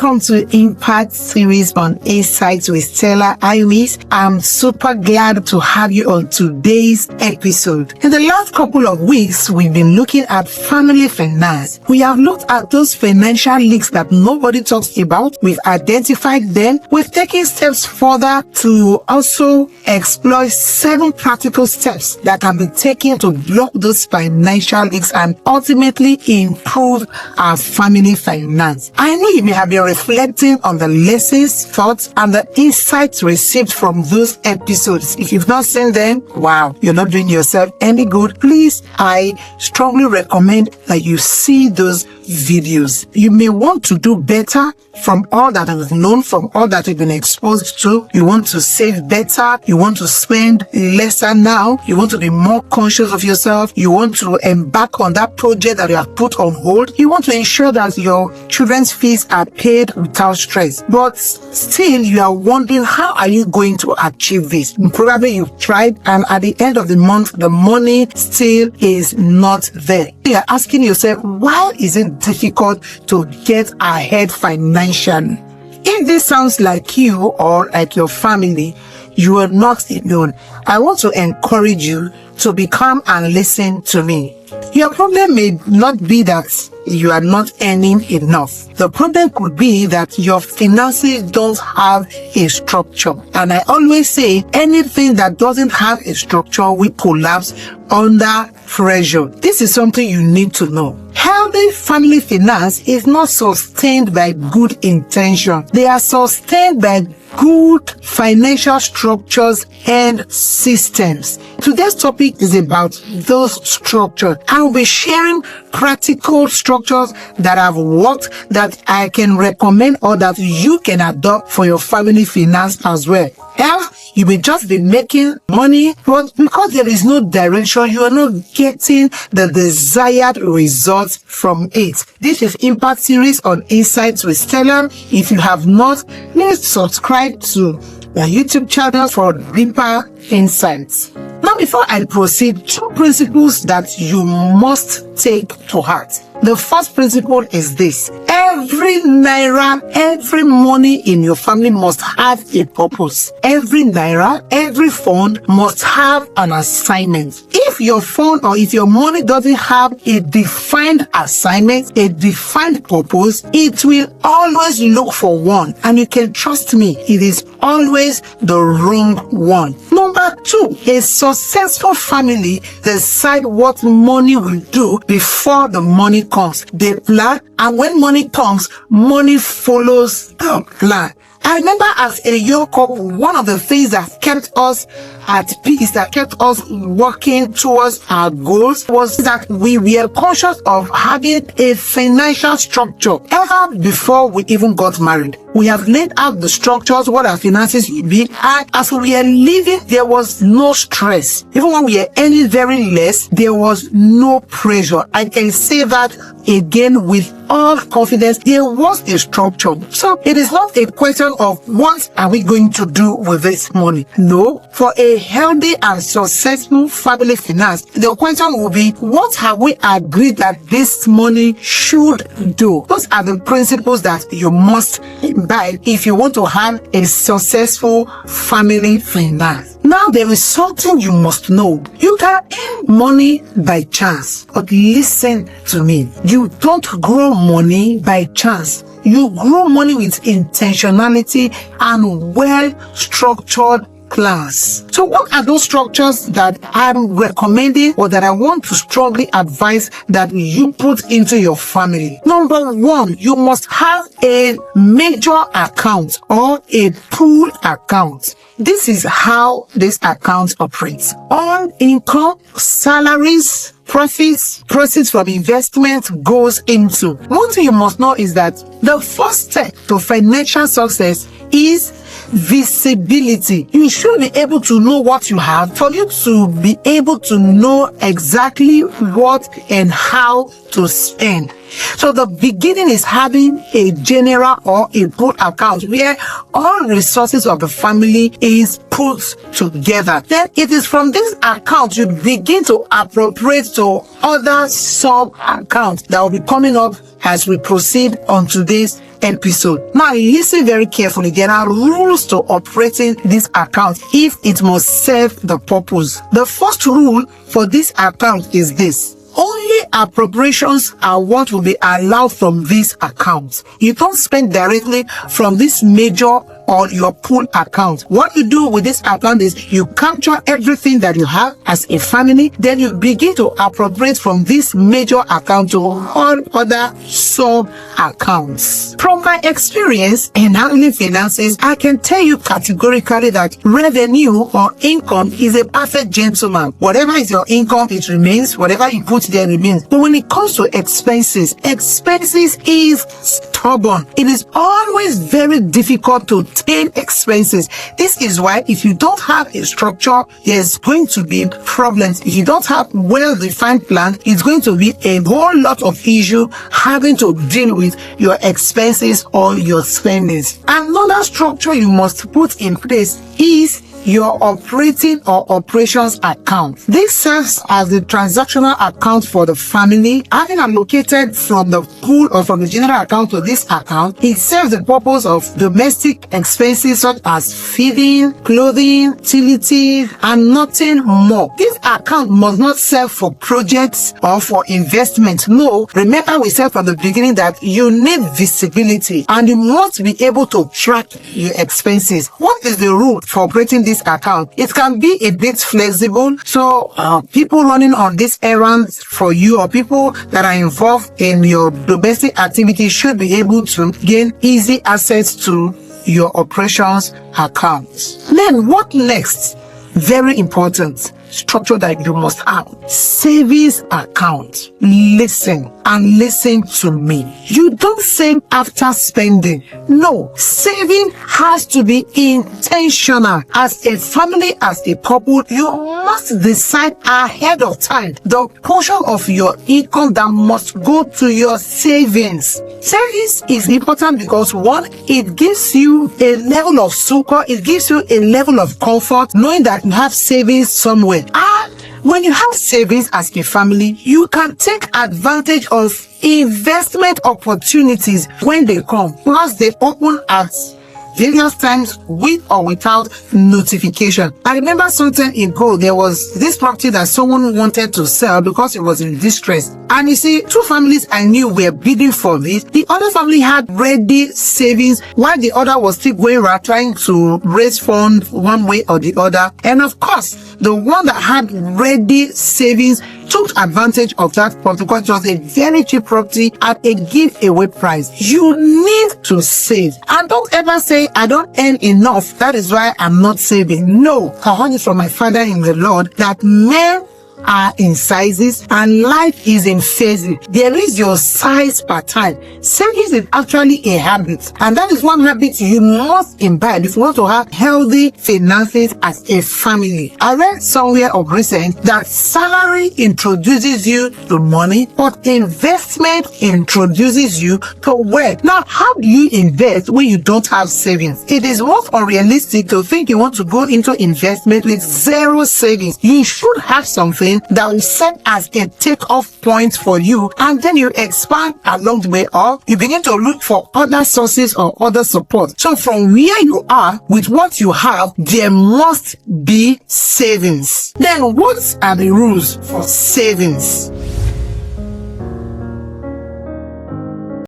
Welcome to Impart Series on Insights with Stella. I'm super glad to have you on today's episode. In the last couple of weeks, we've been looking at family finance. We have looked at those financial leaks that nobody talks about. We've identified them. We've taken steps further to also explore 7 practical steps that can be taken to block those financial leaks and ultimately improve our family finance. I know you may have been reflecting on the lessons, thoughts, and the insights received from those episodes. If you've not seen them, wow, you're not doing yourself any good. Please, I strongly recommend that you see those videos. You may want to do better from all that I've known, from all that you've been exposed to. You want to save better. You want to spend lesser now. You want to be more conscious of yourself. You want to embark on that project that you have put on hold. You want to ensure that your children's fees are paid without stress. But still, you are wondering, how are you going to achieve this? Probably you've tried, and at the end of the month, the money still is not there. You are asking yourself, why is it difficult to get ahead financially? If this sounds like you or like your family, you are not alone. I want to encourage you to become and listen to me. Your problem may not be that you are not earning enough. The problem could be that your finances don't have a structure. And I always say, anything that doesn't have a structure will collapse under pressure. This is something you need to know. Healthy family finance is not sustained by good intention. They are sustained by good financial structures and systems. Today's topic is about those structures. I'll be sharing practical structures that have worked, that I can recommend, or that you can adopt for your family finance as well. You may just be making money, but because there is no direction, you are not getting the desired results from it. This is Impart Series on Insights with Stella. If you have not, please subscribe to the YouTube channel for deeper insights. Now, before I proceed, 2 principles that you must take to heart. The first principle is this: every naira, every money in your family must have a purpose. Every naira, every fund must have an assignment. If your fund or if your money doesn't have a defined assignment, a defined purpose, it will always look for one. And you can trust me, it is always the wrong one. Number 2, a successful family decide what money will do before the money comes. They plan, and when money comes, money follows the plan. I remember as a young couple, one of the things that kept us at peace, that kept us working towards our goals, was that we were conscious of having a financial structure ever before we even got married. We have laid out the structures, what our finances will be, and as we were living, there was no stress. Even when we were earning very less, there was no pressure. I can say that again with all confidence. There was a structure. So it is not a question of what are we going to do with this money. No, for a healthy and successful family finance, the question will be, what have we agreed that this money should do? Those are the principles that you must imbibe if you want to have a successful family finance. Now, there is something you must know. You can earn money by chance, but listen to me. You don't grow money by chance. You grow money with intentionality and well-structured plans. So what are those structures that I'm recommending, or that I want to strongly advise that you put into your family? Number 1, you must have a major account or a pool account. This is how this account operates. All income, salaries, profits, proceeds from investment goes into. One thing you must know is that the first step to financial success is visibility. You should be able to know what you have for you to be able to know exactly what and how to spend. So the beginning is having a general or a pool account where all resources of the family is put together. Then it is from this account you begin to appropriate to other sub accounts that will be coming up as we proceed on today's episode. Now listen very carefully. There are rules to operating this account if it must serve the purpose. The first rule for this account is this: only appropriations are what will be allowed from this account. You don't spend directly from this major or your pool account. What you do with this account is you capture everything that you have as a family, then you begin to appropriate from this major account to all other sub accounts. From my experience in handling finances, I can tell you categorically that revenue or income is a perfect gentleman. Whatever is your income, it remains. Whatever you put there remains. But when it comes to expenses is stubborn. It is always very difficult to tame expenses. This is why if you don't have a structure, there's going to be problems. If you don't have well-defined plan, it's going to be a whole lot of issue having to deal with your expenses or your spendings. Another structure you must put in place is your operating or operations account. This serves as the transactional account for the family. Having allocated from the pool or from the general account to this account, it serves the purpose of domestic expenses such as feeding, clothing, utilities, and nothing more. This account must not serve for projects or for investment. No, remember we said from the beginning that you need visibility and you must be able to track your expenses. What is the rule for operating this account? It can be a bit flexible, so people running on this errand for you or people that are involved in your domestic activity should be able to gain easy access to your operations accounts. Then what next? Very important structure that you must have: savings account. Listen and listen to me. You don't save after spending. No, saving has to be intentional. As a family, as a couple, you must decide ahead of time the portion of your income that must go to your savings. Savings is important because one, it gives you a level of succor, it gives you a level of comfort knowing that you have savings somewhere. When you have savings as a family, you can take advantage of investment opportunities when they come. Plus, they open at various times with or without notification. I remember something ago, there was this property that someone wanted to sell because it was in distress. And you see, two families I knew were bidding for this. The other family had ready savings while the other was still going around trying to raise funds one way or the other. And of course, the one that had ready savings took advantage of that property because it was a very cheap property at a giveaway price. You need to save. And don't ever say, I don't earn enough, that is why I'm not saving. No, I heard it from my father in the Lord that men are in sizes and life is in phases. There is your size per time. Savings is actually a habit, and that is one habit you must imbibe if you want to have healthy finances as a family. I read somewhere of recent that salary introduces you to money, but investment introduces you to wealth. Now, how do you invest when you don't have savings? It is most unrealistic to think you want to go into investment with zero savings. You should have something that will serve as a take-off point for you, and then you expand along the way, or you begin to look for other sources or other support. So from where you are with what you have, there must be savings. Then what are the rules for savings?